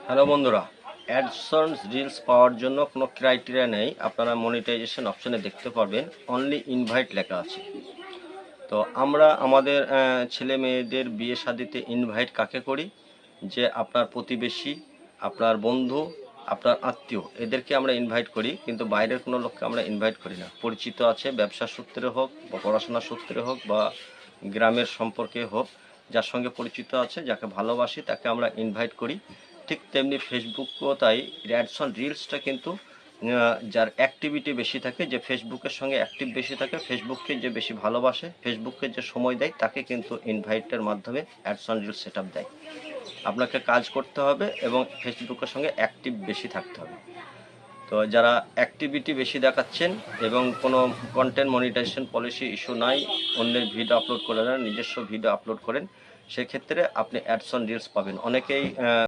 Hello বন্ধুরা, AdSense reels পাওয়ার জন্য কোনো ক্রাইটেরিয়া নেই। আপনারা মনিটাইজেশন অপশনে দেখতে পারবেন অনলি ইনভাইট লেখা আছে। তো আমরা আমাদের ছেলে মেয়েদের বিয়ে শাদিতে ইনভাইট কাকে করি? যে আপনার প্রতিবেশী, আপনার বন্ধু, আপনার আত্মীয়, এদেরকে আমরা ইনভাইট করি, কিন্তু বাইরের কোনো লোককে আমরা ইনভাইট করি না। পরিচিত আছে, ব্যবসার সূত্রে হোক বা পড়াশোনার সূত্রে হোক বা গ্রামের সম্পর্কে হোক, যার সঙ্গে পরিচিত আছে, যাকে ভালোবাসি, তাকে আমরা ইনভাইট করি। ঠিক তেমনি ফেসবুকও তাই। অ্যাডসন রিলসটা কিন্তু যার অ্যাক্টিভিটি বেশি থাকে, যে ফেসবুকের সঙ্গে অ্যাক্টিভ বেশি থাকে, ফেসবুককে যে বেশি ভালোবাসে, ফেসবুককে যে সময় দেয়, তাকে কিন্তু ইনভাইটের মাধ্যমে অ্যাডসন রিলস সেট আপ দেয়। আপনাকে কাজ করতে হবে এবং ফেসবুকের সঙ্গে অ্যাক্টিভ বেশি থাকতে হবে। তো যারা অ্যাক্টিভিটি বেশি দেখাচ্ছেন এবং কোনো কন্টেন্ট মনিটাইজেশন পলিসি ইস্যু নাই, অন্যের ভিডিও আপলোড করে না, নিজস্ব ভিডিও আপলোড করেন, সেক্ষেত্রে আপনি অ্যাডসন রিলস পাবেন। অনেকেই